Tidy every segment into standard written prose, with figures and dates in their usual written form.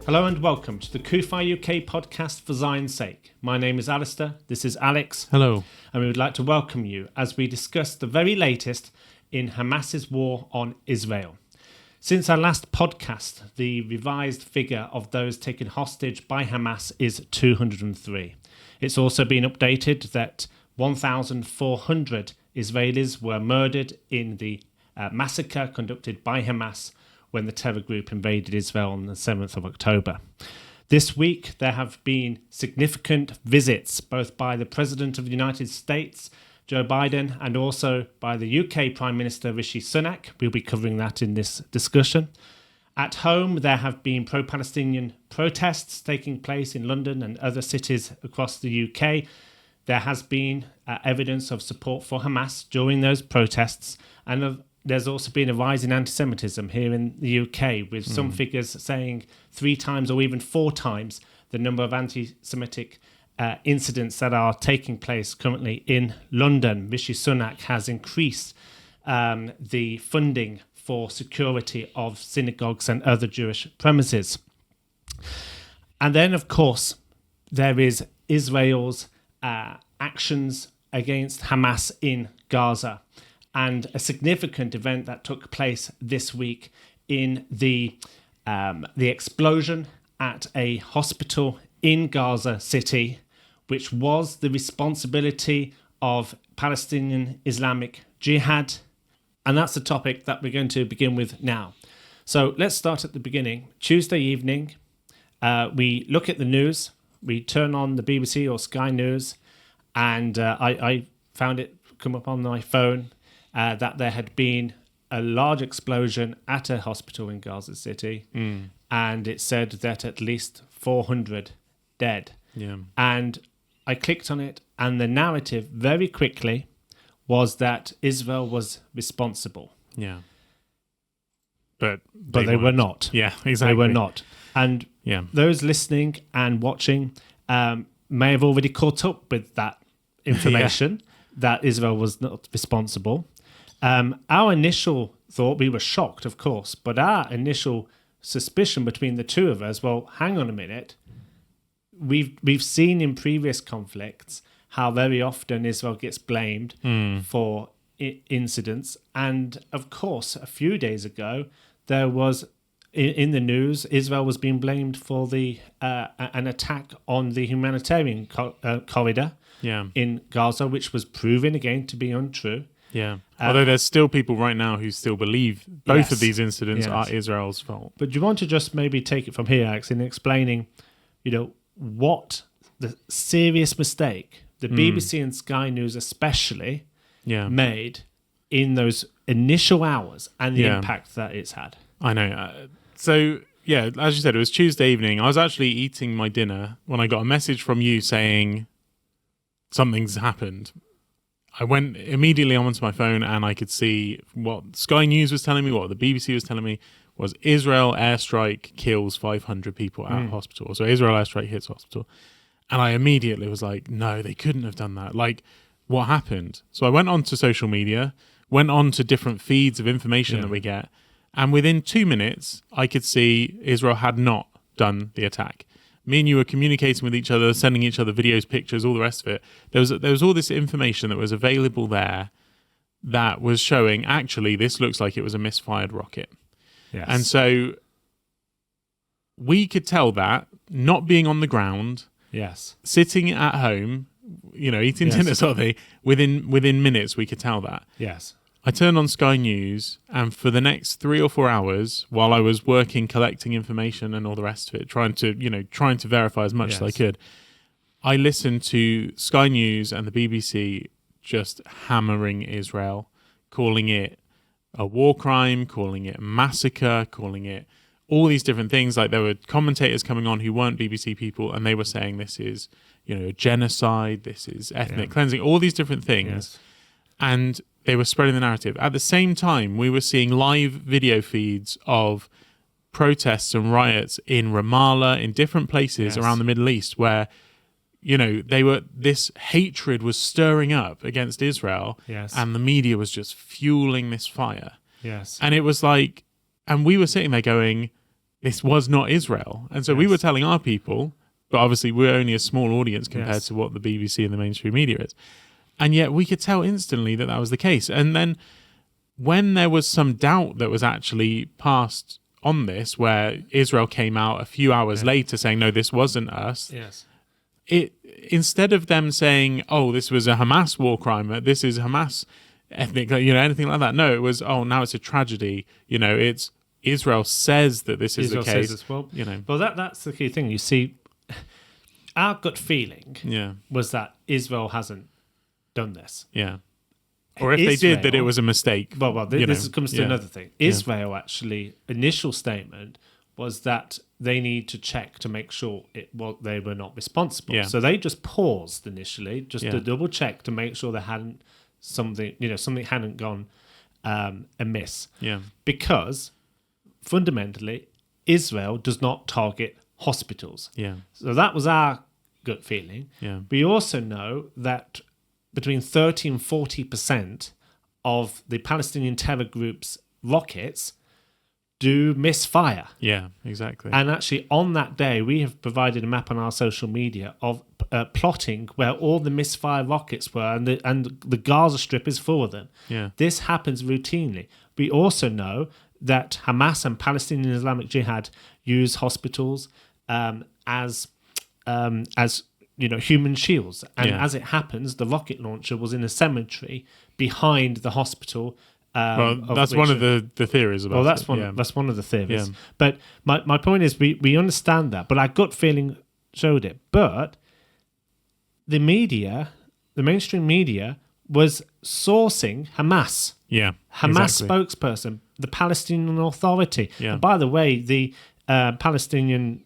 Hello and welcome to the CUFI UK podcast for Zion's sake. My name is Alastair, this is Alex. Hello. And we would like to welcome you as we discuss the very latest in Hamas's war on Israel. Since our last podcast, the revised figure of those taken hostage by Hamas is 203. It's also been updated that 1,400 Israelis were murdered in the massacre conducted by Hamas when the terror group invaded Israel on the 7th of October. This week, there have been significant visits, both by the President of the United States, Joe Biden, and also by the UK Prime Minister, Rishi Sunak. We'll be covering that in this discussion. At home, there have been pro-Palestinian protests taking place in London and other cities across the UK. There has been evidence of support for Hamas during those protests, and there's also been a rise in anti-Semitism here in the UK, with some figures saying 3 times or even 4 times the number of anti-Semitic incidents that are taking place currently in London. Rishi Sunak has increased the funding for security of synagogues and other Jewish premises. And then, of course, there is Israel's actions against Hamas in Gaza, and a significant event that took place this week in the explosion at a hospital in Gaza City, which was the responsibility of Palestinian Islamic Jihad. And that's the topic that we're going to begin with now. So let's start at the beginning. Tuesday evening, we look at the news. We turn on the BBC or Sky News, and I found it come up on my phone that there had been a large explosion at a hospital in Gaza City, and it said that at least 400 dead. Yeah. And I clicked on it, and the narrative very quickly was that Israel was responsible. Yeah. But they were not. Yeah, exactly. They were not. And those listening and watching may have already caught up with that information that Israel was not responsible. Our initial thought, we were shocked, of course, but our initial suspicion between the two of us, well, hang on a minute. We've seen in previous conflicts how very often Israel gets blamed for incidents. And of course, a few days ago, there was in the news, Israel was being blamed for an attack on the humanitarian corridor in Gaza, which was proven again to be untrue. Yeah. Although there's still people right now who still believe both of these incidents are Israel's fault. But do you want to just maybe take it from here, Alex, in explaining, what the serious mistake the BBC and Sky News especially made in those initial hours and the impact that it's had? I know. So, as you said, it was Tuesday evening. I was actually eating my dinner when I got a message from you saying something's happened. I went immediately onto my phone and I could see what Sky News was telling me, what the BBC was telling me, was Israel airstrike kills 500 people at hospital. So Israel airstrike hits hospital. And I immediately was like, no, they couldn't have done that. Like, what happened? So I went on to social media, went on to different feeds of information that we get. And within 2 minutes, I could see Israel had not done the attack. Me and you were communicating with each other, sending each other videos, pictures, all the rest of it. There was all this information that was available there that was showing, actually, this looks like it was a misfired rocket. Yes. And so we could tell that, not being on the ground, sitting at home, eating dinner sort of thing, within minutes, we could tell that. Yes. I turned on Sky News, and for the next 3 or 4 hours, while I was working, collecting information and all the rest of it, trying to verify as much as I could, I listened to Sky News and the BBC just hammering Israel, calling it a war crime, calling it a massacre, calling it all these different things. Like, there were commentators coming on who weren't BBC people, and they were saying this is, genocide, this is ethnic cleansing, all these different things. Yes. And they were spreading the narrative. At the same time, we were seeing live video feeds of protests and riots in Ramallah, in different places around the Middle East, where this hatred was stirring up against Israel, and the media was just fueling this fire. Yes. And it was like, and we were sitting there going, this was not Israel. And so we were telling our people, but obviously we're only a small audience compared to what the BBC and the mainstream media is. And yet we could tell instantly that was the case. And then when there was some doubt that was actually passed on this, where Israel came out a few hours later saying, no, this wasn't us. Yes. Instead of them saying, oh, this was a Hamas war crime, this is Hamas ethnic, anything like that. No, it was, oh, now it's a tragedy. It's Israel says that this is Israel the case. Says well, well, that's the key thing. You see, our gut feeling was that Israel hasn't done this. Yeah. Or if they did, that it was a mistake. Well, this comes to another thing. Israel actually, initial statement was that they need to check to make sure they were not responsible. Yeah. So they just paused initially, just to double check to make sure they hadn't something hadn't gone amiss. Yeah. Because fundamentally, Israel does not target hospitals. Yeah. So that was our gut feeling. Yeah. We also know that between 30 and 40% of the Palestinian terror group's rockets do misfire. Yeah, exactly. And actually, on that day, we have provided a map on our social media of plotting where all the misfire rockets were, and the Gaza Strip is full of them. Yeah. This happens routinely. We also know that Hamas and Palestinian Islamic Jihad use hospitals as human shields. And as it happens, the rocket launcher was in a cemetery behind the hospital. That's one of the theories about that's one of the theories. Yeah. But my point is, we understand that, but our gut feeling showed it. But the media, the mainstream media, was sourcing Hamas. Yeah, Hamas spokesperson, the Palestinian Authority. Yeah. And by the way, the Palestinian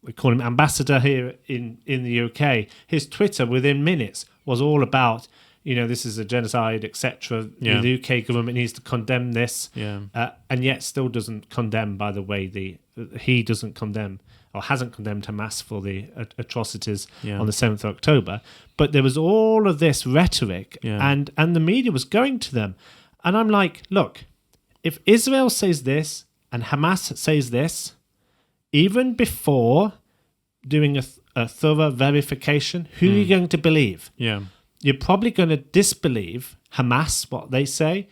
we call him ambassador here in the UK, his Twitter within minutes was all about, this is a genocide, etc. Yeah. The UK government needs to condemn this, and yet still doesn't condemn, by the way, he doesn't condemn or hasn't condemned Hamas for the atrocities on the 7th of October. But there was all of this rhetoric and the media was going to them. And I'm like, look, if Israel says this and Hamas says this, even before doing a thorough verification, who are you going to believe? Yeah. You're probably going to disbelieve Hamas, what they say,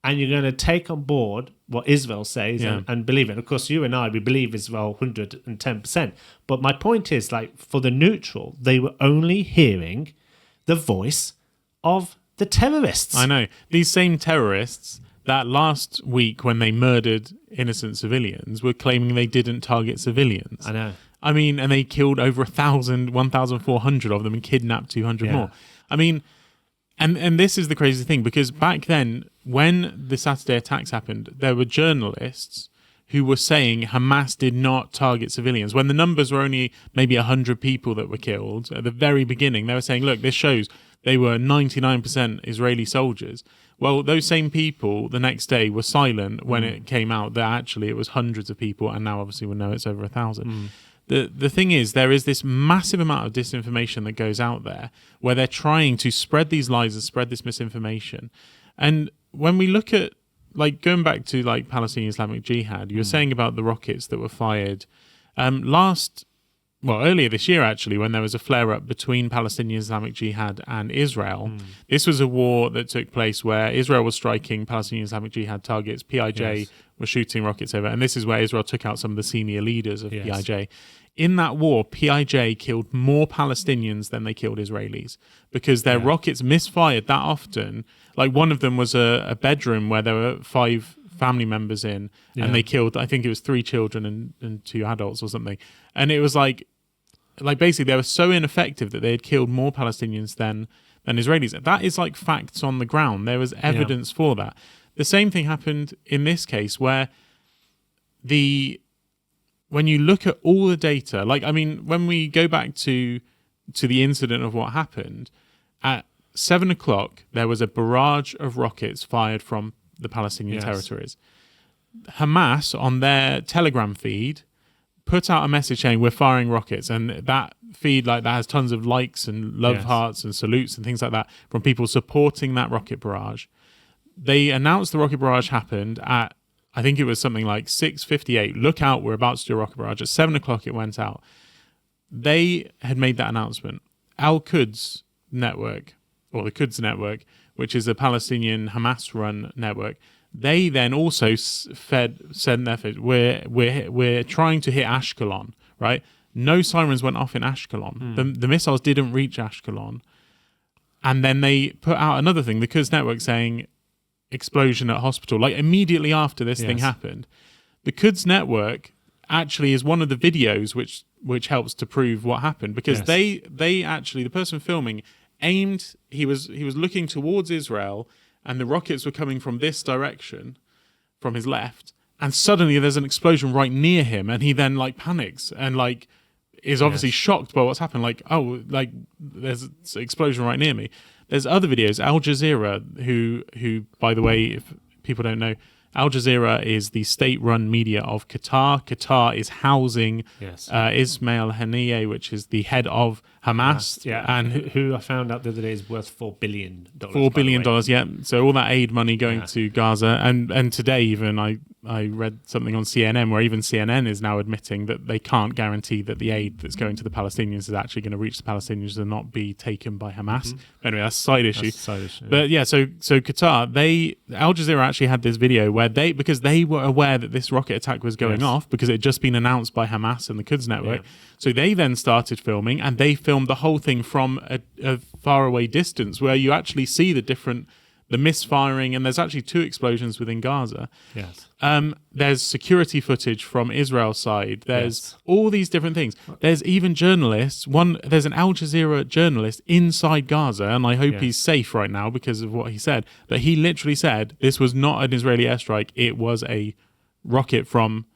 and you're going to take on board what Israel says and believe it. Of course, you and I, we believe Israel 110%. But my point is, for the neutral, they were only hearing the voice of the terrorists. I know. These same terrorists that last week when they murdered innocent civilians were claiming they didn't target civilians. I know. I mean, and they killed over 1,400 of them and kidnapped 200 more. I mean, and this is the crazy thing, because back then, when the Saturday attacks happened, there were journalists who were saying Hamas did not target civilians. When the numbers were only maybe 100 people that were killed at the very beginning, they were saying, look, this shows they were 99% Israeli soldiers. Well, those same people the next day were silent when it came out that actually it was hundreds of people, and now obviously we know it's over 1,000. The thing is, there is this massive amount of disinformation that goes out there where they're trying to spread these lies and spread this misinformation. And when we look at, going back to Palestinian Islamic Jihad, you were saying about the rockets that were fired earlier this year, actually, when there was a flare-up between Palestinian Islamic Jihad and Israel. This was a war that took place where Israel was striking Palestinian Islamic Jihad targets, PIJ was shooting rockets over, and this is where Israel took out some of the senior leaders of PIJ. In that war, PIJ killed more Palestinians than they killed Israelis because their rockets misfired that often. One of them was a bedroom where there were 5 family members in, and they killed, I think it was 3 children and 2 adults or something. And it was basically they were so ineffective that they had killed more Palestinians than Israelis. That is facts on the ground. There was evidence for that. The same thing happened in this case where when you look at all the data, when we go back to the incident of what happened, at 7 o'clock, there was a barrage of rockets fired from the Palestinian territories. Hamas, on their Telegram feed, put out a message saying we're firing rockets, and that feed that has tons of likes and love hearts and salutes and things like that from people supporting that rocket barrage. They announced the rocket barrage happened at, I think it was something like 6:58. Look out, we're about to do a rocket barrage. At 7:00 it went out. They had made that announcement. Al-Quds network, or the Quds network, which is a Palestinian Hamas-run network, they then also said their feed, we're trying to hit Ashkelon, right? No sirens went off in Ashkelon. The missiles didn't reach Ashkelon. And then they put out another thing, the Quds network, saying explosion at hospital, like immediately after this thing happened. The Quds network actually is one of the videos which helps to prove what happened, because they actually, the person filming aimed, he was looking towards Israel, and the rockets were coming from this direction, from his left, and suddenly there's an explosion right near him, and he then like panics and like is obviously shocked by what's happened. Like, oh, like there's an explosion right near me. There's other videos. Al Jazeera, who by the way, if people don't know, Al Jazeera is the state-run media of Qatar. Qatar is housing Ismail Haniyeh, which is the head of Hamas. And who I found out the other day is worth $4 billion. $4 billion, yeah. So all that aid money going to Gaza. And today even I read something on CNN where even CNN is now admitting that they can't guarantee that the aid that's going to the Palestinians is actually going to reach the Palestinians and not be taken by Hamas. But anyway, that's a side issue. But yeah, so Qatar, Al Jazeera actually had this video where because they were aware that this rocket attack was going off, because it had just been announced by Hamas and the Quds network. So they then started filming, and they filmed the whole thing from a faraway distance where you actually see the misfiring, and there's actually 2 explosions within Gaza. There's security footage from Israel's side. There's all these different things. There's even journalists. There's an Al Jazeera journalist inside Gaza, and I hope he's safe right now because of what he said. But he literally said this was not an Israeli airstrike. It was a rocket from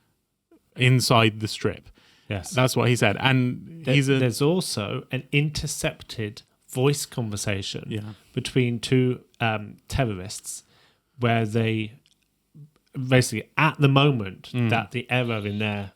inside the strip. That's what he said. And there's also an intercepted voice conversation between 2 terrorists, where they basically, at the moment that the error in their,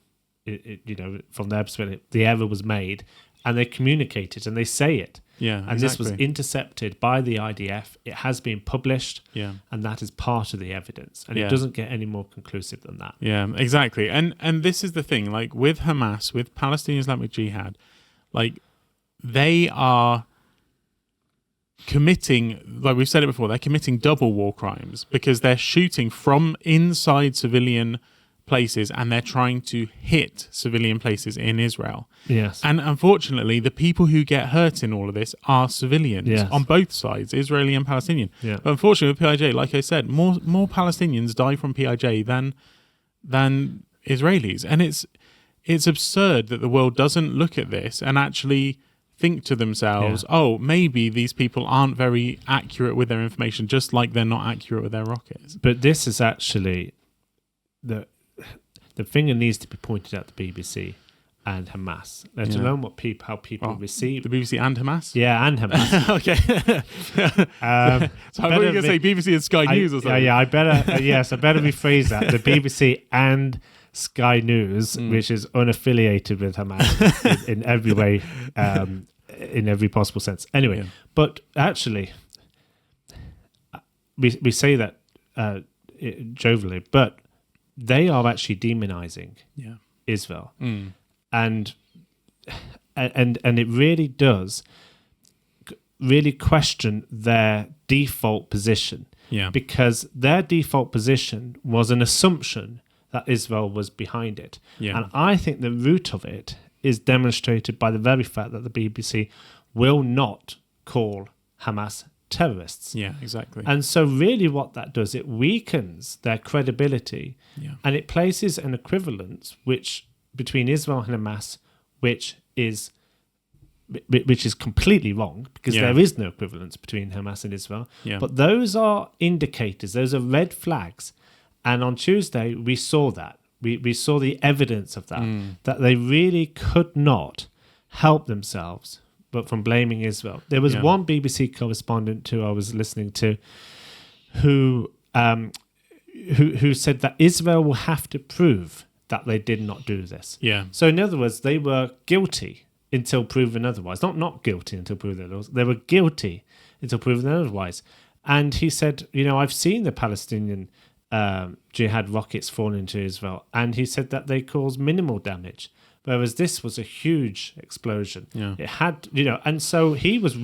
from their perspective, the error was made, and they communicate it and they say it. And this was intercepted by the IDF. It has been published, and that is part of the evidence. And it doesn't get any more conclusive than that. Yeah, exactly. And this is the thing, like with Hamas, with Palestinian Islamic Jihad, like they are committing, like we've said it before, they're committing double war crimes, because they're shooting from inside civilian places and they're trying to hit civilian places in Israel. And unfortunately, the people who get hurt in all of this are civilians on both sides, Israeli and Palestinian. But unfortunately with PIJ, like I said, more Palestinians die from PIJ than Israelis. And it's absurd that the world doesn't look at this and actually think to themselves, oh, maybe these people aren't very accurate with their information, just like they're not accurate with their rockets. But this is actually the thing that needs to be pointed out to BBC and Hamas, let alone how people receive the BBC and Hamas. And Hamas. Okay. So I thought you were going to say BBC and Sky News or something. I better rephrase that. The BBC and Sky News, which is unaffiliated with Hamas in every way, in every possible sense. Anyway, but actually, we say that jovially, but they are actually demonizing Israel, and it really does really question their default position, because their default position was an assumption that Israel was behind it. And I think the root of it is demonstrated by the very fact that the BBC will not call Hamas terrorists. Exactly. And so really what that does, it weakens their credibility, and it places an equivalence between Israel and Hamas, which is completely wrong, because there is no equivalence between Hamas and Israel. But those are indicators, those are red flags. And on Tuesday, we saw that. We saw the evidence of that, that they really could not help themselves but from blaming Israel. There was one BBC correspondent who I was listening to who said that Israel will have to prove that they did not do this. So in other words, they were guilty until proven otherwise. Not guilty until proven otherwise. They were guilty until proven otherwise. And he said, I've seen the Palestinian jihad rockets falling into Israel, and he said that they caused minimal damage, whereas this was a huge explosion. Yeah. It had, and so this was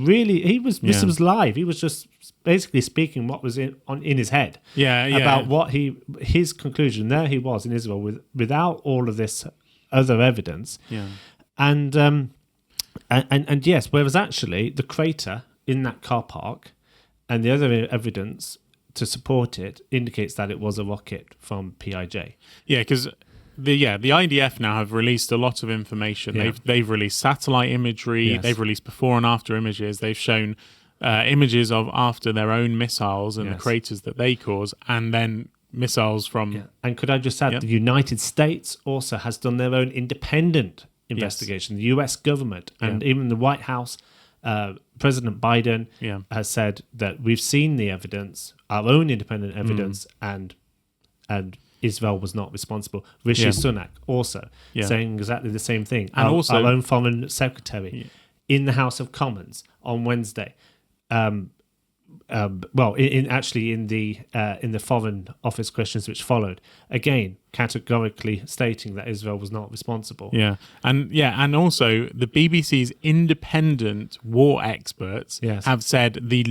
live. He was just basically speaking what was in his head about what his conclusion. There he was in Israel without all of this other evidence. Yeah. And yes, whereas actually the crater in that car park and the other evidence to support it indicates that it was a rocket from PIJ. Yeah, because the IDF now have released a lot of information. Yeah. They've released satellite imagery. Yes. They've released before and after images. They've shown images of after their own missiles and the craters that they cause, and then missiles from... Yeah. And could I just add, the United States also has done their own independent investigation. The US government and even the White House, President Biden has said that we've seen the evidence, our own independent evidence, and Israel was not responsible. Rishi Sunak also saying exactly the same thing. And our own foreign secretary in the House of Commons on Wednesday. In the Foreign Office questions which followed, again categorically stating that Israel was not responsible. And also the BBC's independent war experts have said the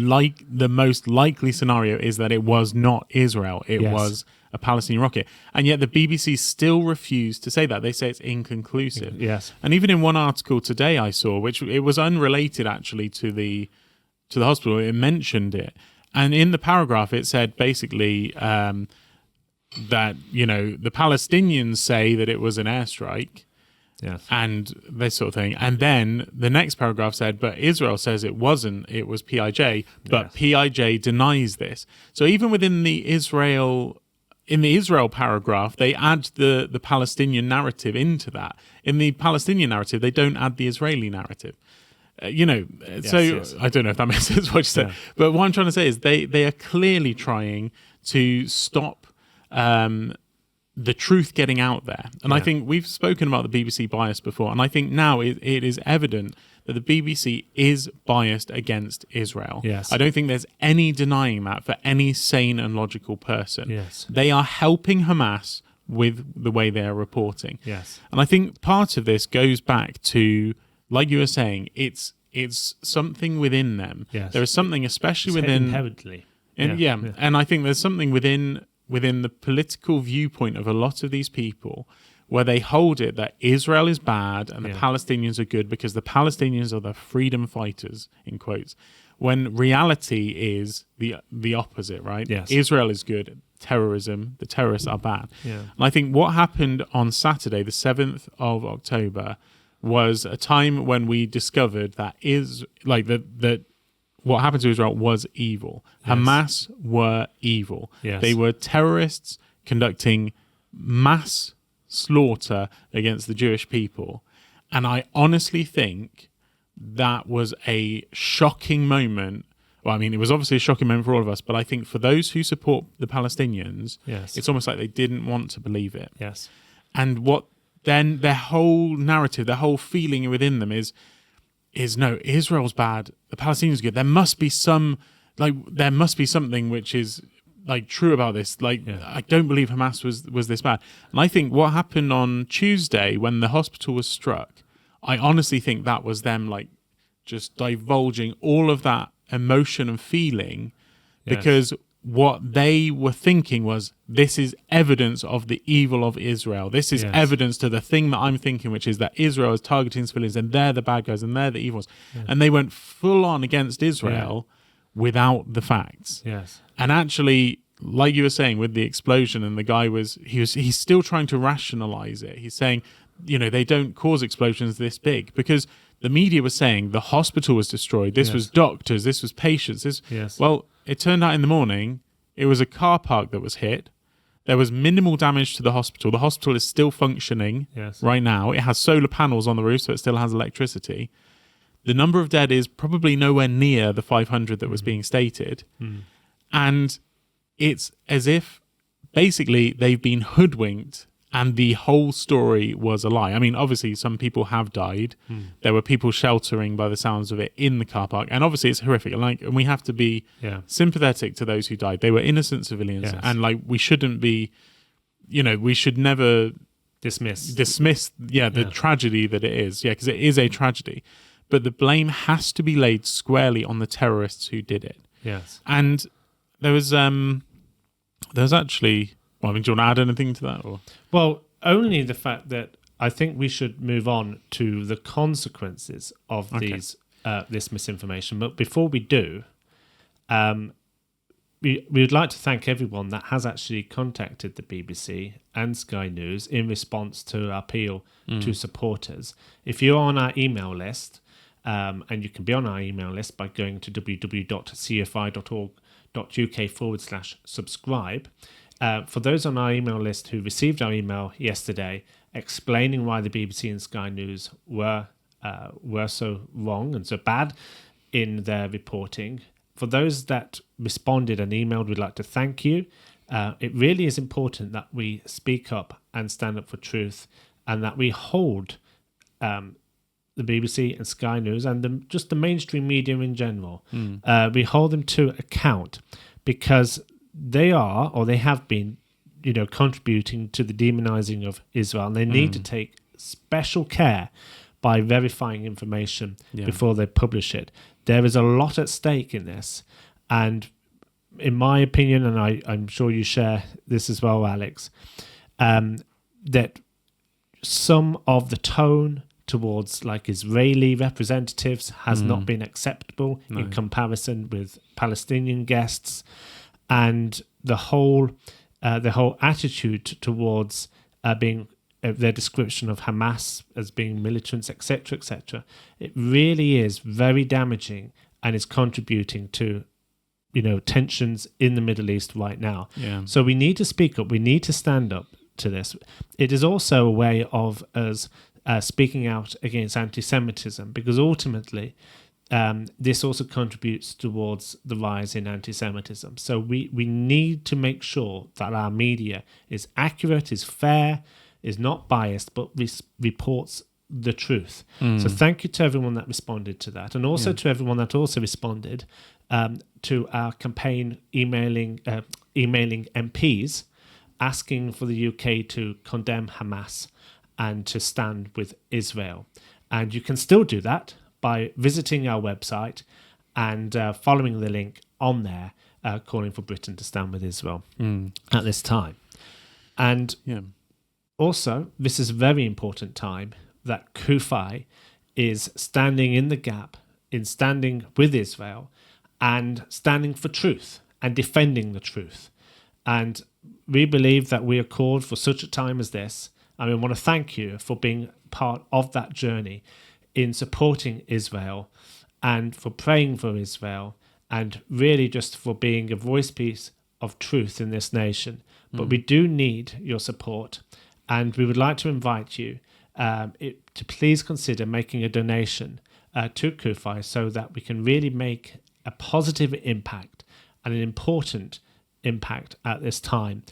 most likely scenario is that it was not Israel; it was a Palestinian rocket, and yet the BBC still refused to say that. They say it's inconclusive. Yes, and even in one article today I saw, which it was unrelated actually to the hospital, it mentioned it. And in the paragraph, it said basically that, the Palestinians say that it was an airstrike and this sort of thing. And then the next paragraph said, but Israel says it wasn't, it was PIJ, but PIJ denies this. So even within the Israel paragraph, they add the Palestinian narrative into that. In the Palestinian narrative, they don't add the Israeli narrative. I don't know if that makes sense what you said, but what I'm trying to say is they are clearly trying to stop the truth getting out there. And I think we've spoken about the BBC bias before, and I think now it is evident that the BBC is biased against Israel. Yes. I don't think there's any denying that for any sane and logical person. Yes. They are helping Hamas with the way they are reporting. Yes. And I think part of this goes back to, like you were saying, it's something within them. Yes. There is something, especially it's within inherently. And I think there's something within the political viewpoint of a lot of these people where they hold it that Israel is bad and the Palestinians are good because the Palestinians are the freedom fighters, in quotes, when reality is the opposite, right? Yes. Israel is good. Terrorism, the terrorists are bad. Yeah. And I think what happened on Saturday, the 7th of October, was a time when we discovered that that what happened to Israel was evil. Yes. Hamas were evil. Yes. They were terrorists conducting mass slaughter against the Jewish people. And I honestly think that was a shocking moment. Well, I mean, it was obviously a shocking moment for all of us, but I think for those who support the Palestinians, it's almost like they didn't want to believe it. Yes. And then their whole narrative, their whole feeling within them is no, Israel's bad, the Palestinians are good. There must be something which is true about this. I don't believe Hamas was this bad. And I think what happened on Tuesday when the hospital was struck, I honestly think that was them just divulging all of that emotion and feeling, because what they were thinking was, this is evidence of the evil of Israel. This is evidence to the thing that I'm thinking, which is that Israel is targeting civilians and they're the bad guys and they're the evils. Yeah. And they went full on against Israel without the facts. Yes. And actually, like you were saying with the explosion, and the guy he's still trying to rationalize it. He's saying, they don't cause explosions this big because the media was saying the hospital was destroyed. This was doctors. This was patients. Well, it turned out in the morning, it was a car park that was hit. There was minimal damage to the hospital. The hospital is still functioning right now. It has solar panels on the roof, so it still has electricity. The number of dead is probably nowhere near the 500 that was being stated. And it's as if basically they've been hoodwinked and the whole story was a lie. I mean, obviously, some people have died. There were people sheltering, by the sounds of it, in the car park, and obviously, it's horrific. And we have to be sympathetic to those who died. They were innocent civilians, and we shouldn't be, we should never dismiss the tragedy that it is. Yeah, because it is a tragedy, but the blame has to be laid squarely on the terrorists who did it. Yes, and there was actually. Well, I mean, do you want to add anything to that? Or? Well, only the fact that I think we should move on to the consequences of this misinformation. But before we do, we would like to thank everyone that has actually contacted the BBC and Sky News in response to our appeal to supporters. If you're on our email list, and you can be on our email list by going to www.cufi.org.uk/subscribe. For those on our email list who received our email yesterday explaining why the BBC and Sky News were so wrong and so bad in their reporting, for those that responded and emailed, we'd like to thank you. It really is important that we speak up and stand up for truth, and that we hold the BBC and Sky News and just the mainstream media in general, we hold them to account, because they are, or they have been, contributing to the demonizing of Israel, and they need to take special care by verifying information before they publish it. There is a lot at stake in this, and in my opinion, and I'm sure you share this as well, Alex, that some of the tone towards Israeli representatives has not been acceptable in comparison with Palestinian guests. And the whole attitude towards being their description of Hamas as being militants, etc., it really is very damaging and is contributing to, tensions in the Middle East right now. Yeah. So we need to speak up. We need to stand up to this. It is also a way of us speaking out against anti-Semitism, because ultimately, this also contributes towards the rise in anti-Semitism. So we need to make sure that our media is accurate, is fair, is not biased, but reports the truth. So thank you to everyone that responded to that, and also to everyone that also responded to our campaign emailing MPs asking for the UK to condemn Hamas and to stand with Israel. And you can still do that by visiting our website and following the link on there, calling for Britain to stand with Israel at this time. And also, this is a very important time that CUFI is standing in the gap, in standing with Israel and standing for truth and defending the truth. And we believe that we are called for such a time as this. And we want to thank you for being part of that journey in supporting Israel and for praying for Israel, and really just for being a voice piece of truth in this nation. But we do need your support, and we would like to invite you to please consider making a donation to CUFI so that we can really make a positive impact and an important impact at this time.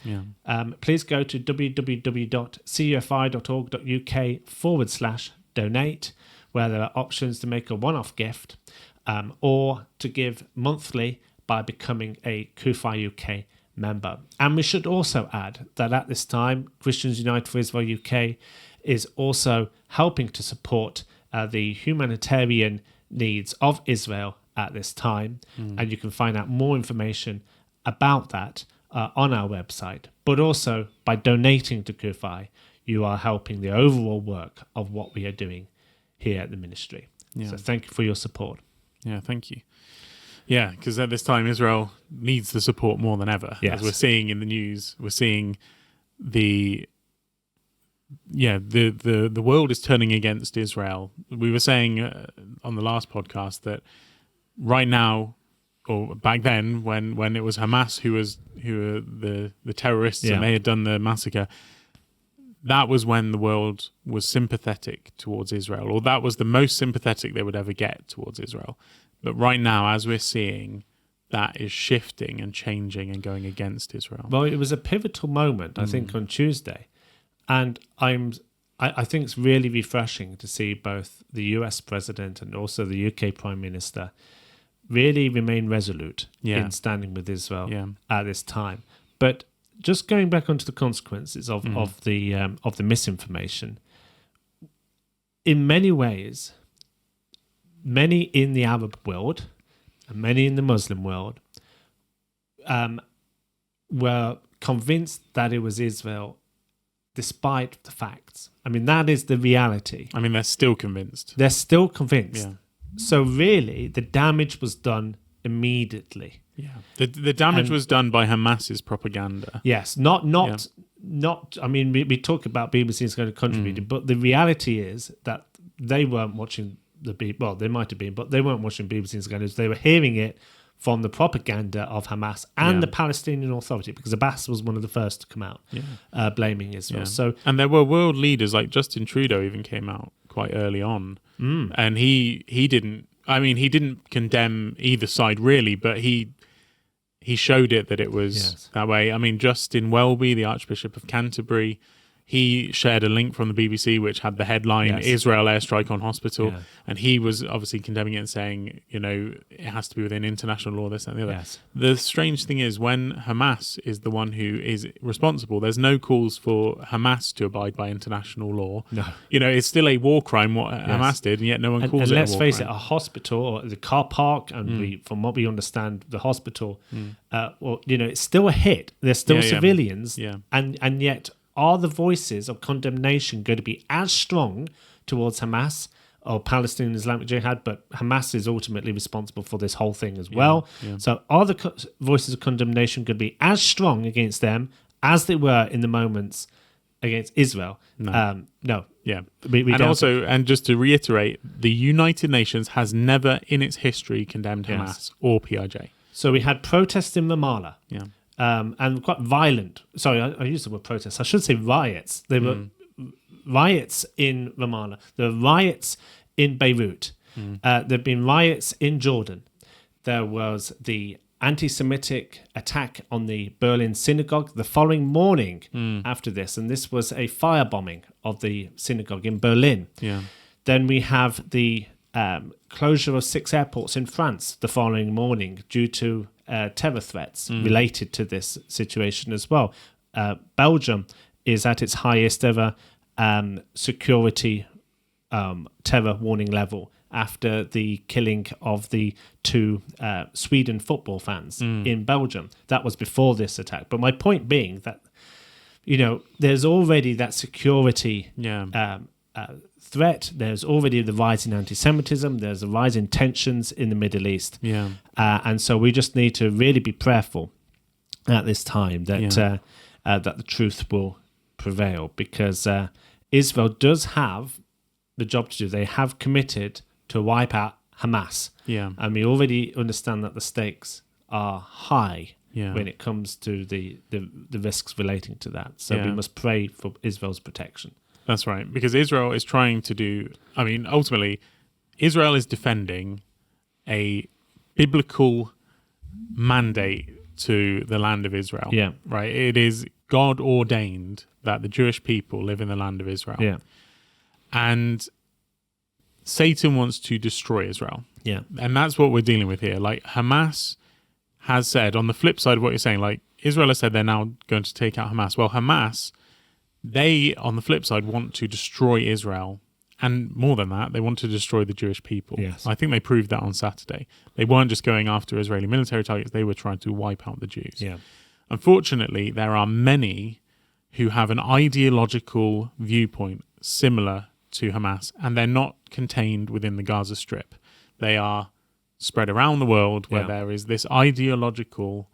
Please go to www.cufi.org.uk/donate, where there are options to make a one-off gift or to give monthly by becoming a CUFI UK member. And we should also add that at this time, Christians United for Israel UK is also helping to support the humanitarian needs of Israel at this time. And you can find out more information about that on our website. But also, by donating to CUFI, you are helping the overall work of what we are doing here at the ministry. So thank you for your support. Yeah, thank you. Yeah, because at this time, Israel needs the support more than ever. Yes. As we're seeing in the news, we're seeing the world is turning against Israel. We were saying on the last podcast that right now, or back then, when it was Hamas who were the terrorists and they had done the massacre, that was when the world was sympathetic towards Israel, or that was the most sympathetic they would ever get towards Israel. But right now, as we're seeing, that is shifting and changing and going against Israel. Well, it was a pivotal moment, I think, on Tuesday. And I think it's really refreshing to see both the US president and also the UK prime minister really remain resolute in standing with Israel at this time. But just going back onto the consequences of the misinformation, in many ways, many in the Arab world and many in the Muslim world were convinced that it was Israel despite the facts. I mean, that is the reality. I mean, they're still convinced. They're still convinced. Yeah. So really, the damage was done immediately. Yeah. The damage was done by Hamas's propaganda. Yes, not. I mean, we talk about BBC is going to contribute, but the reality is that they weren't watching well, they might have been, but they weren't watching BBC News. They were hearing it from the propaganda of Hamas and the Palestinian Authority, because Abbas was one of the first to come out blaming Israel. Yeah. And there were world leaders like Justin Trudeau even came out quite early on, and he didn't condemn either side really, but he showed it that it was that way. I mean, Justin Welby, the Archbishop of Canterbury, he shared a link from the BBC which had the headline Israel airstrike on hospital, and he was obviously condemning it and saying, it has to be within international law, this and the other. Yes. The strange thing is, when Hamas is the one who is responsible, there's no calls for Hamas to abide by international law. No. It's still a war crime what Hamas did, and yet no one calls it a war crime. And let's face it, a hospital or the car park, and from what we understand, the hospital, it's still a hit. There's still civilians, and yet are the voices of condemnation going to be as strong towards Hamas or Palestinian Islamic Jihad? But Hamas is ultimately responsible for this whole thing as well. Yeah. So are the voices of condemnation going to be as strong against them as they were in the moments against Israel? No. No. Yeah. And just to reiterate, the United Nations has never in its history condemned Hamas or PIJ. So we had protests in Ramallah. Yeah. And quite violent. Sorry, I used the word protests. I should say riots. There were riots in Ramallah. There were riots in Beirut. There have been riots in Jordan. There was the anti-Semitic attack on the Berlin synagogue the following morning after this. And this was a firebombing of the synagogue in Berlin. Yeah. Then we have the closure of 6 airports in France the following morning due to terror threats related to this situation as well. Belgium is at its highest ever security terror warning level after the killing of the 2 Sweden football fans in Belgium. That was before this attack. But my point being that, there's already that security threat. There's already the rise in anti-Semitism. There's a rise in tensions in the Middle East. Yeah. And so we just need to really be prayerful at this time that that the truth will prevail, because Israel does have the job to do. They have committed to wipe out Hamas. Yeah. And we already understand that the stakes are high when it comes to the risks relating to that. So we must pray for Israel's protection. That's right, because Israel is trying to do... I mean, ultimately, Israel is defending a biblical mandate to the land of Israel. Yeah. Right? It is God ordained that the Jewish people live in the land of Israel. Yeah. And Satan wants to destroy Israel. Yeah. And that's what we're dealing with here. Like, Hamas has said, on the flip side of what you're saying, like, Israel has said they're now going to take out Hamas. Well, Hamas... they, on the flip side, want to destroy Israel. And more than that, they want to destroy the Jewish people. Yes. I think they proved that on Saturday. They weren't just going after Israeli military targets, they were trying to wipe out the Jews. Yeah. Unfortunately, there are many who have an ideological viewpoint similar to Hamas, and they're not contained within the Gaza Strip. They are spread around the world where there is this ideological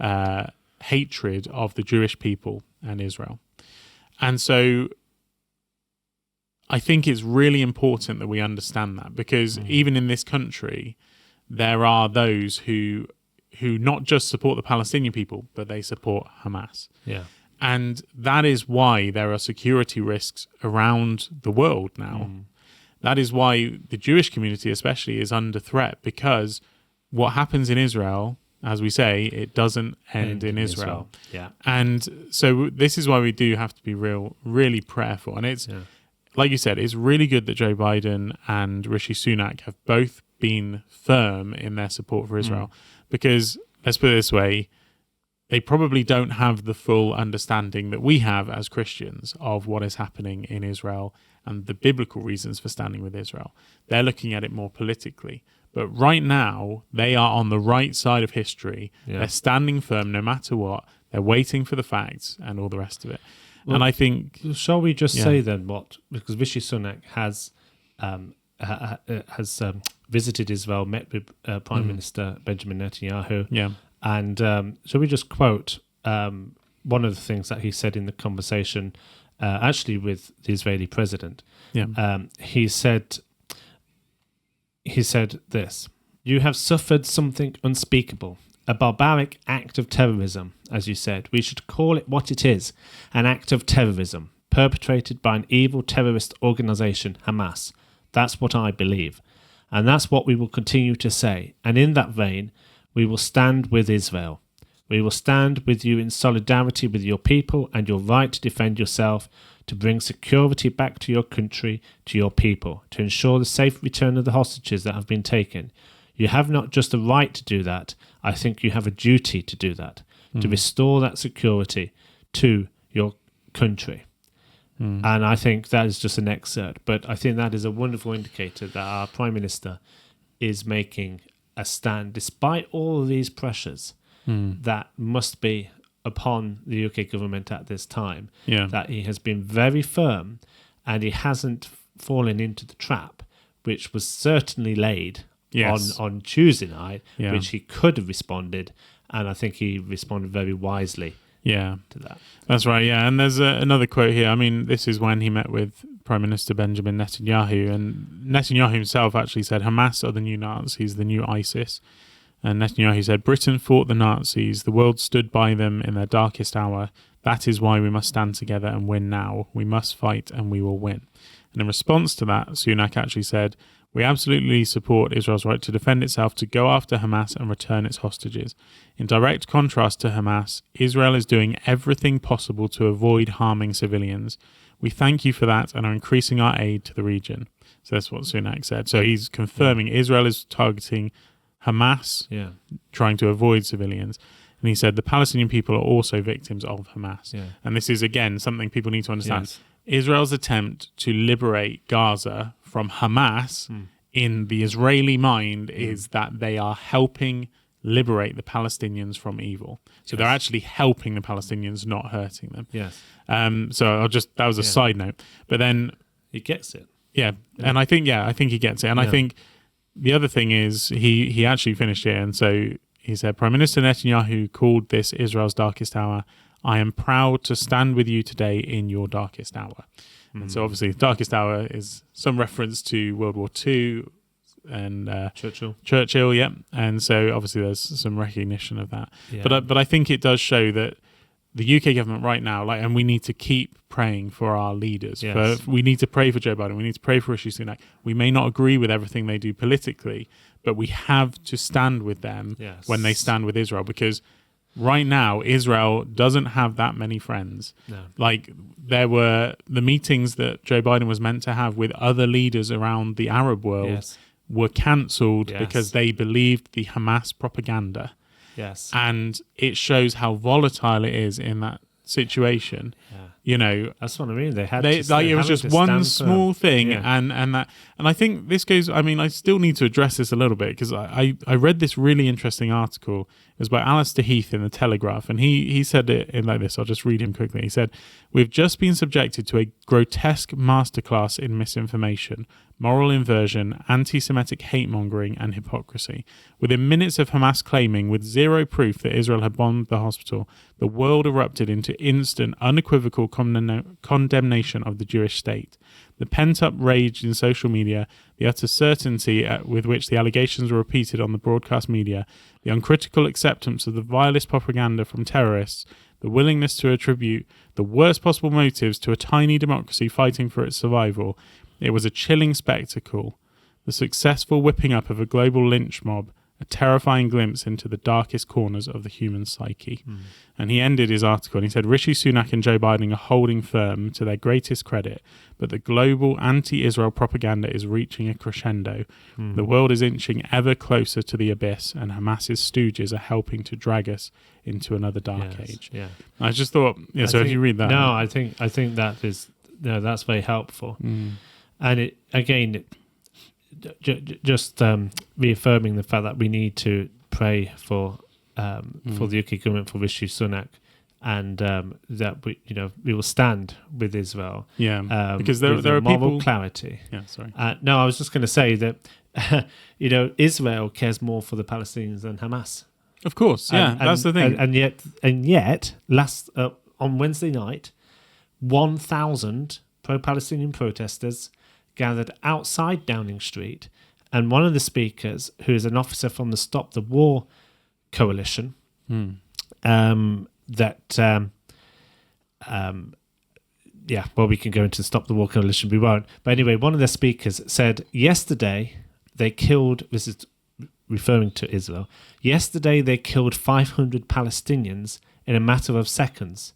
hatred of the Jewish people and Israel. And so I think it's really important that we understand that, because even in this country, there are those who not just support the Palestinian people, but they support Hamas. Yeah. And that is why there are security risks around the world now. That is why the Jewish community especially is under threat, because what happens in Israel as we say, it doesn't end in Israel. Yeah. And so this is why we do have to be really prayerful. And it's, like you said, it's really good that Joe Biden and Rishi Sunak have both been firm in their support for Israel. Because, let's put it this way, they probably don't have the full understanding that we have as Christians of what is happening in Israel and the biblical reasons for standing with Israel. They're looking at it more politically. But right now, they are on the right side of history. Yeah. They're standing firm no matter what. They're waiting for the facts and all the rest of it. Well, and I think... Shall we just say then what... Because Rishi Sunak has visited Israel, met with Prime Minister Benjamin Netanyahu. Yeah. And shall we just quote one of the things that he said in the conversation, actually with the Israeli president? Yeah. He said this: "You have suffered something unspeakable, a barbaric act of terrorism, as you said. We should call it what it is, an act of terrorism perpetrated by an evil terrorist organization, Hamas. That's what I believe. And that's what we will continue to say. And in that vein, we will stand with Israel. We will stand with you in solidarity with your people and your right to defend yourself, to bring security back to your country, to your people, to ensure the safe return of the hostages that have been taken. You have not just the right to do that, I think you have a duty to do that, to restore that security to your country." And I think that is just an excerpt, but I think that is a wonderful indicator that our Prime Minister is making a stand, despite all of these pressures that must be upon the UK government at this time, that he has been very firm and he hasn't fallen into the trap, which was certainly laid on Tuesday night, which he could have responded, and I think he responded very wisely to that. That's right, and there's another quote here. I mean, this is when he met with Prime Minister Benjamin Netanyahu, and Netanyahu himself actually said Hamas are the new Nazis, the new ISIS. And Netanyahu said, "Britain fought the Nazis. The world stood by them in their darkest hour. That is why we must stand together and win now. We must fight and we will win." And in response to that, Sunak actually said, "We absolutely support Israel's right to defend itself, to go after Hamas and return its hostages. In direct contrast to Hamas, Israel is doing everything possible to avoid harming civilians. We thank you for that and are increasing our aid to the region." So that's what Sunak said. So he's confirming Israel is targeting Hamas, trying to avoid civilians. And he said the Palestinian people are also victims of Hamas. And this is, again, something people need to understand. Israel's attempt to liberate Gaza from Hamas in the Israeli mind is that they are helping liberate the Palestinians from evil. So they're actually helping the Palestinians, not hurting them. So that was a side note. But then he gets it. And I think he gets it. And I think the other thing is he actually finished it, and so he said, "Prime Minister Netanyahu called this Israel's darkest hour. I am proud to stand with you today in your darkest hour." And so obviously the darkest hour is some reference to World War II and Churchill, and so obviously there's some recognition of that. But I think it does show that the UK government right now, and we need to keep praying for our leaders. We need to pray for Joe Biden. We need to pray for Rishi Sunak. We may not agree with everything they do politically, but we have to stand with them when they stand with Israel, because right now Israel doesn't have that many friends. Like, there were the meetings that Joe Biden was meant to have with other leaders around the Arab world were cancelled because they believed the Hamas propaganda. And it shows how volatile it is in that situation. You know, that's what I mean. It was just one small thing, and I think this goes. I mean, I still need to address this a little bit, because I read this really interesting article. It was by Alastair in the Telegraph, and he said it in like this. I'll just read him quickly. He said, "We've just been subjected to a grotesque masterclass in misinformation, moral inversion, anti-Semitic hate-mongering and hypocrisy. Within minutes of Hamas claiming with zero proof that Israel had bombed the hospital, the world erupted into instant, unequivocal condemnation of the Jewish state. The pent-up rage in social media, the utter certainty with which the allegations were repeated on the broadcast media, the uncritical acceptance of the vilest propaganda from terrorists, the willingness to attribute the worst possible motives to a tiny democracy fighting for its survival. It was a chilling spectacle. The successful whipping up of a global lynch mob a terrifying glimpse into the darkest corners of the human psyche. And he ended his article and he said, Rishi Sunak and Joe Biden are holding firm to their greatest credit, but the global anti-Israel propaganda is reaching a crescendo. The world is inching ever closer to the abyss, and Hamas's stooges are helping to drag us into another dark age. Yeah. I just thought, if you read that. No, I think that is, that's very helpful. And it, again, just reaffirming the fact that we need to pray for the UK government, for Rishi Sunak, and that we will stand with Israel. Because there are moral people clarity. Sorry. No, I was just going to say that Israel cares more for the Palestinians than Hamas. Of course, that's the thing. And yet, last on Wednesday night, 1,000 pro-Palestinian protesters gathered outside Downing Street, and one of the speakers, who is an officer from the Stop the War coalition, well, we can go into the Stop the War coalition, we won't. But anyway, one of the speakers said, yesterday they killed, this is referring to Israel, yesterday they killed 500 Palestinians in a matter of seconds.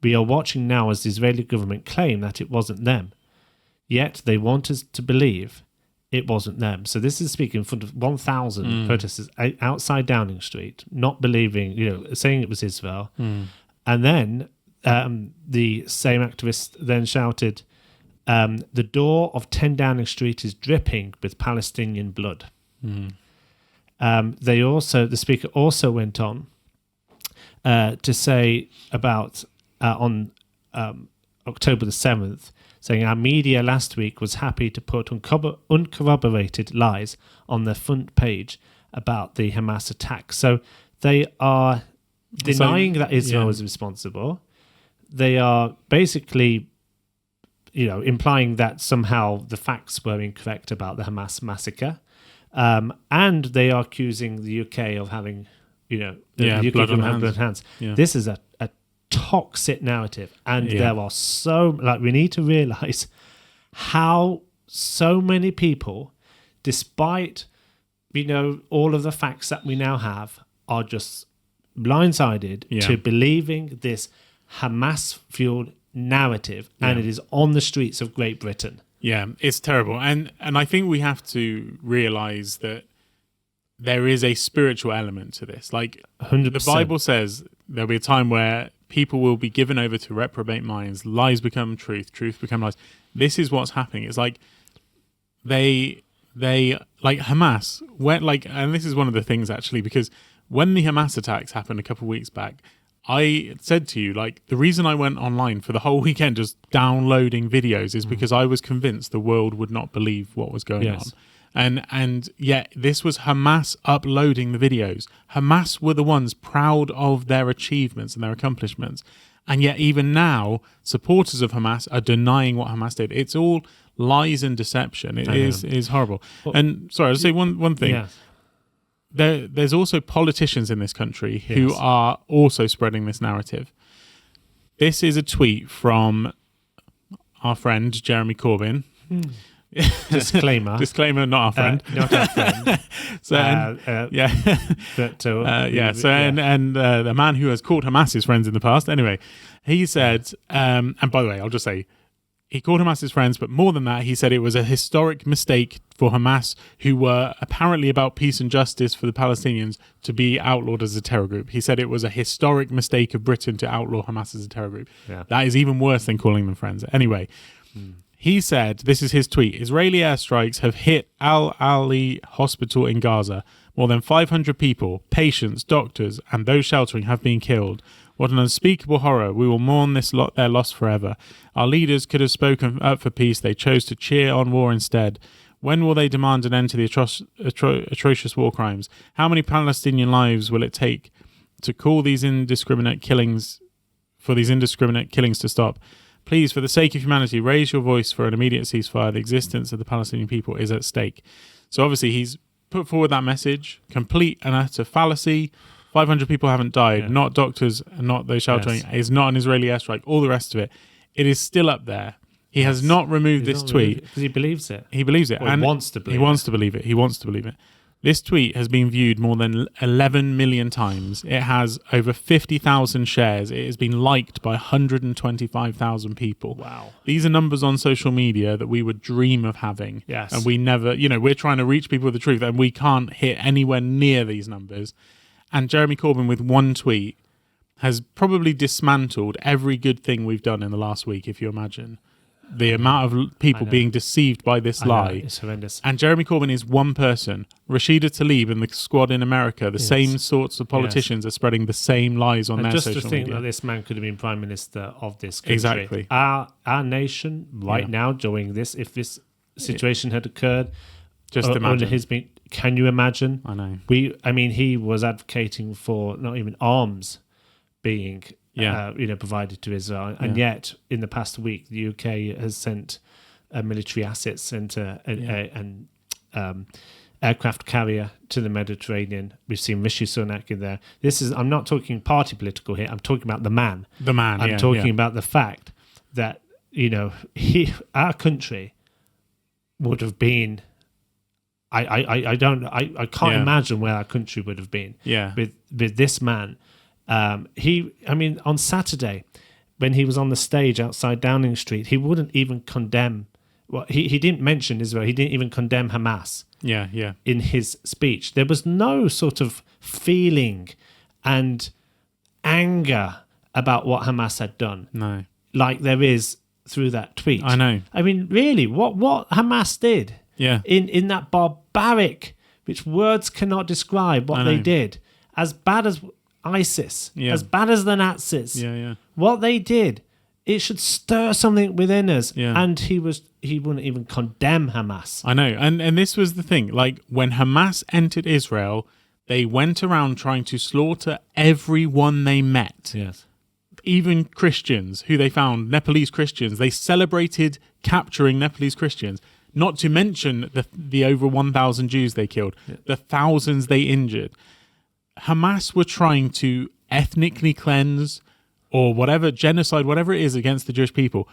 We are watching now as the Israeli government claim that it wasn't them. Yet they want us to believe it wasn't them. So this is speaking in front of 1,000 protesters outside Downing Street, not believing, saying it was Israel. And then the same activist then shouted, the door of 10 Downing Street is dripping with Palestinian blood. The speaker also went on to say about on October the 7th, saying our media last week was happy to put uncorroborated lies on their front page about the Hamas attack. So they are denying that Israel was responsible. They are basically, implying that somehow the facts were incorrect about the Hamas massacre. And they are accusing the UK of having, the UK blood on blood hands. Yeah. This is a toxic narrative, and there are we need to realize how so many people, despite all of the facts that we now have, are just blindsided to believing this Hamas fueled narrative, and it is on the streets of Great Britain. It's terrible, and I think we have to realize that there is a spiritual element to this. Like 100%. The Bible says, there'll be a time where people will be given over to reprobate minds, lies become truth, truth become lies. This is what's happening. It's like they like Hamas went and this is one of the things actually, because when the Hamas attacks happened a couple of weeks back, I said to you, the reason I went online for the whole weekend just downloading videos is because I was convinced the world would not believe what was going on. And yet this was Hamas uploading the videos. Hamas were the ones proud of their achievements and their accomplishments. And yet even now, supporters of Hamas are denying what Hamas did. It's all lies and deception. It is horrible. Well, and sorry, I'll say one thing. Yes. There's also politicians in this country who are also spreading this narrative. This is a tweet from our friend Jeremy Corbyn. Disclaimer, not our friend. Not our friend. The man who has called Hamas his friends in the past. Anyway, he said, and by the way, I'll just say, he called Hamas his friends, but more than that, he said it was a historic mistake for Hamas, who were apparently about peace and justice for the Palestinians, to be outlawed as a terror group. He said it was a historic mistake of Britain to outlaw Hamas as a terror group. That is even worse than calling them friends. Anyway, he said, this is his tweet, Israeli airstrikes have hit Al-Ali hospital in Gaza. More than 500 people, patients, doctors, and those sheltering have been killed. What an unspeakable horror. We will mourn their loss forever. Our leaders could have spoken up for peace. They chose to cheer on war instead. When will they demand an end to the atrocious war crimes? How many Palestinian lives will it take to call these indiscriminate killings to stop? Please, for the sake of humanity, raise your voice for an immediate ceasefire. The existence of the Palestinian people is at stake. So obviously he's put forward that message, complete and utter fallacy. 500 people haven't died, not doctors, and not those sheltering. It's not an Israeli airstrike, all the rest of it. It is still up there. He has not removed this tweet. Because he believes it. He believes it. Or he wants to believe it. He wants to believe it. This tweet has been viewed more than 11 million times. It has over 50,000 shares. It has been liked by 125,000 people. Wow. These are numbers on social media that we would dream of having. Yes. And we never, we're trying to reach people with the truth, and we can't hit anywhere near these numbers. And Jeremy Corbyn, with one tweet, has probably dismantled every good thing we've done in the last week, if you imagine. The amount of people being deceived by this lie. It's horrendous. And Jeremy Corbyn is one person. Rashida Tlaib and the squad in America, the same sorts of politicians are spreading the same lies on their social media. Just to think that this man could have been Prime Minister of this country. Exactly. Our nation now during this, if this situation had occurred, just imagine. Can you imagine? I know. He was advocating for not even arms being provided to Israel, and yet in the past week the UK has sent military assets and aircraft carrier to the Mediterranean. We've seen Rishi Sunak in there. I'm not talking party political here. I'm talking about the man. I'm talking about the fact that our country would have been. I can't imagine where our country would have been with this man. On Saturday, when he was on the stage outside Downing Street, he wouldn't even condemn. Well, he didn't mention Israel. He didn't even condemn Hamas. In his speech, there was no sort of feeling and anger about what Hamas had done. No, like there is through that tweet. I know. I mean, really, what Hamas did? Yeah. In that barbaric, which words cannot describe what they did, as bad as ISIS, as bad as the Nazis, what they did, it should stir something within us. And he wouldn't even condemn Hamas. I know, and this was the thing. Like when Hamas entered Israel, they went around trying to slaughter everyone they met. Yes, even Christians who they found, Nepalese Christians. They celebrated capturing Nepalese Christians. Not to mention the over 1,000 Jews they killed, the thousands they injured. Hamas were trying to ethnically cleanse or whatever, genocide, whatever it is against the Jewish people.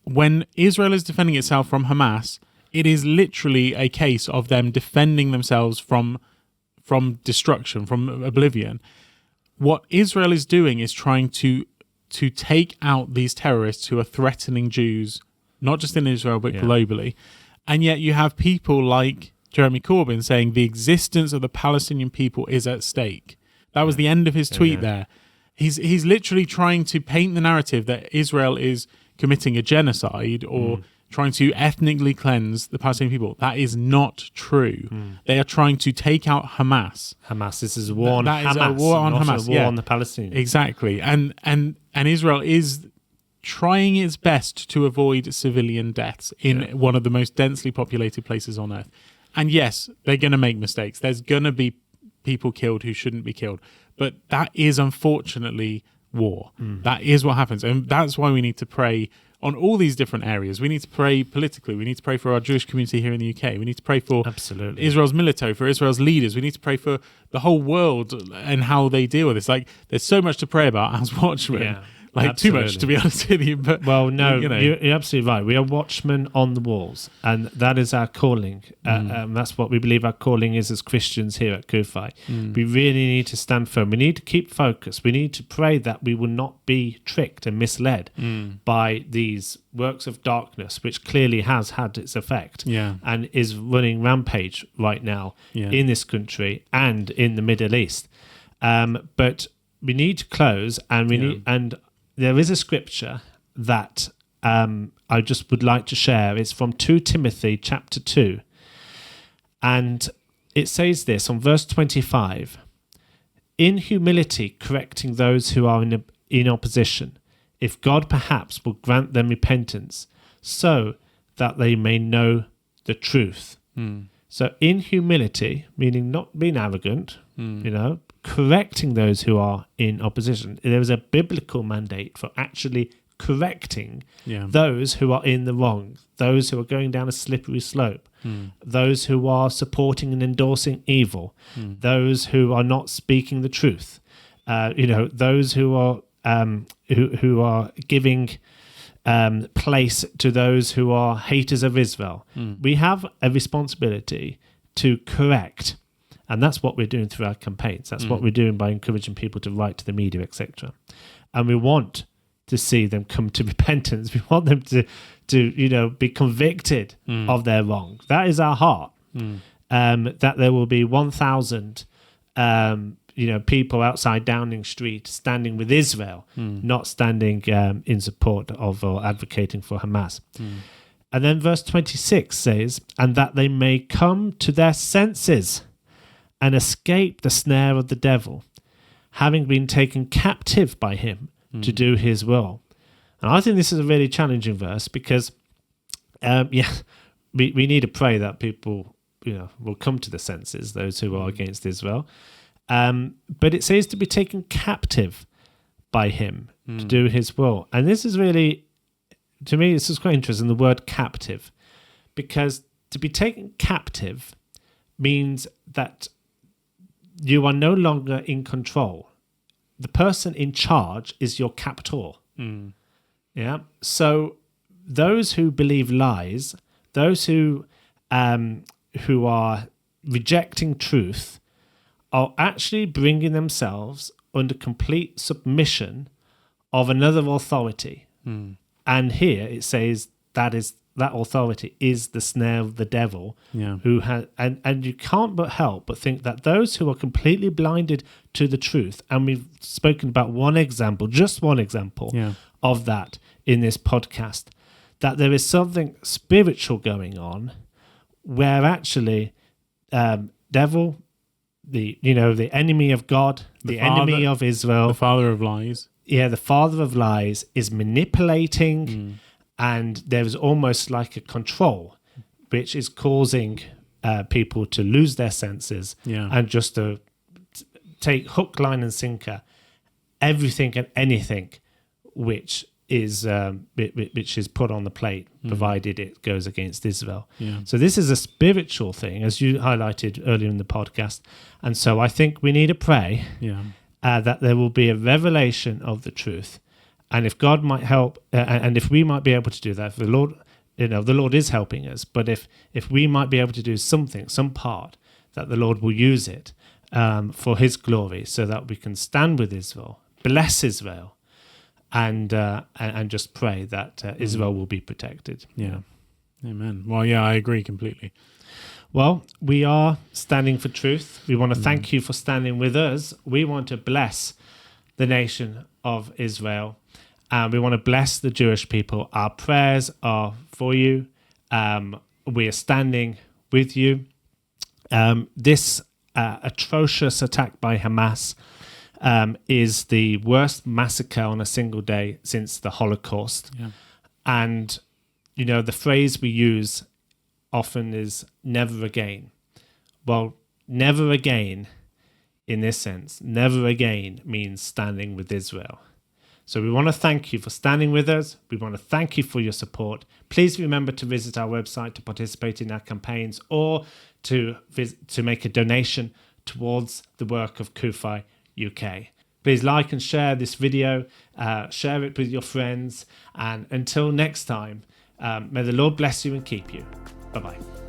When Israel is defending itself from Hamas, it is literally a case of them defending themselves from destruction, from oblivion. What Israel is doing is trying to take out these terrorists who are threatening Jews, not just in Israel, but globally. And yet you have people like Jeremy Corbyn saying the existence of the Palestinian people is at stake. That was the end of his tweet there. He's literally trying to paint the narrative that Israel is committing a genocide or trying to ethnically cleanse the Palestinian people. That is not true. They are trying to take out Hamas. This is a war on Hamas. Is a war on Hamas. A war on the Palestinians. Exactly. And Israel is trying its best to avoid civilian deaths in one of the most densely populated places on earth. And yes, they're going to make mistakes. There's going to be people killed who shouldn't be killed. But that is unfortunately war. That is what happens. And that's why we need to pray on all these different areas. We need to pray politically. We need to pray for our Jewish community here in the UK. We need to pray for Israel's military, for Israel's leaders. We need to pray for the whole world and how they deal with this. Like, there's so much to pray about as watchmen. Yeah. Like absolutely. Too much, to be honest with you. But you're absolutely right. We are watchmen on the walls, and that is our calling. That's what we believe our calling is as Christians here at CUFI. We really need to stand firm. We need to keep focused. We need to pray that we will not be tricked and misled by these works of darkness, which clearly has had its effect and is running rampage right now in this country and in the Middle East. But we need to close, and there is a scripture that I just would like to share. It's from 2 Timothy chapter 2. And it says this on verse 25. In humility correcting those who are in opposition, if God perhaps will grant them repentance, so that they may know the truth. So in humility, meaning not being arrogant, correcting those who are in opposition. There is a biblical mandate for actually correcting those who are in the wrong, those who are going down a slippery slope, those who are supporting and endorsing evil, those who are not speaking the truth, those who are who are giving place to those who are haters of Israel. We have a responsibility to correct And that's what we're doing through our campaigns. That's what we're doing by encouraging people to write to the media, etc. And we want to see them come to repentance. We want them to be convicted of their wrong. That is our heart. That there will be 1,000 people outside Downing Street standing with Israel, not standing in support of or advocating for Hamas. And then verse 26 says, and that they may come to their senses and escape the snare of the devil, having been taken captive by him to do his will. And I think this is a really challenging verse because, we need to pray that people will come to the senses, those who are against Israel. But it says to be taken captive by him to do his will. And this is really, to me, this is quite interesting, the word captive, because to be taken captive means that you are no longer in control. The person in charge is your captor. Yeah. So those who believe lies, those who are rejecting truth, are actually bringing themselves under complete submission of another authority. And here it says that authority is the snare of the devil, who has, and you can't but help but think that those who are completely blinded to the truth, and we've spoken about just one example of that in this podcast, that there is something spiritual going on where actually devil, the enemy of God, the enemy of Israel, the father of lies. Yeah, the father of lies is manipulating, and there is almost like a control, which is causing people to lose their senses and just to take hook, line, and sinker everything and anything which is put on the plate, provided it goes against Israel. So this is a spiritual thing, as you highlighted earlier in the podcast. And so I think we need to pray that there will be a revelation of the truth. And if God might help, and if we might be able to do that, if the Lord, the Lord is helping us, but if we might be able to do something, some part, that the Lord will use it for his glory, so that we can stand with Israel, bless Israel, and just pray that Israel will be protected. Amen. Well, I agree completely. Well, we are standing for truth. We want to thank you for standing with us. We want to bless the nation of Israel, and we want to bless the Jewish people. Our prayers are for you. We are standing with you. This atrocious attack by Hamas is the worst massacre on a single day since the Holocaust. And, the phrase we use often is never again. Well, never again, in this sense, never again means standing with Israel. So we want to thank you for standing with us. We want to thank you for your support. Please remember to visit our website to participate in our campaigns, or to make a donation towards the work of CUFI UK. Please like and share this video, share it with your friends, and until next time, may the Lord bless you and keep you. Bye-bye.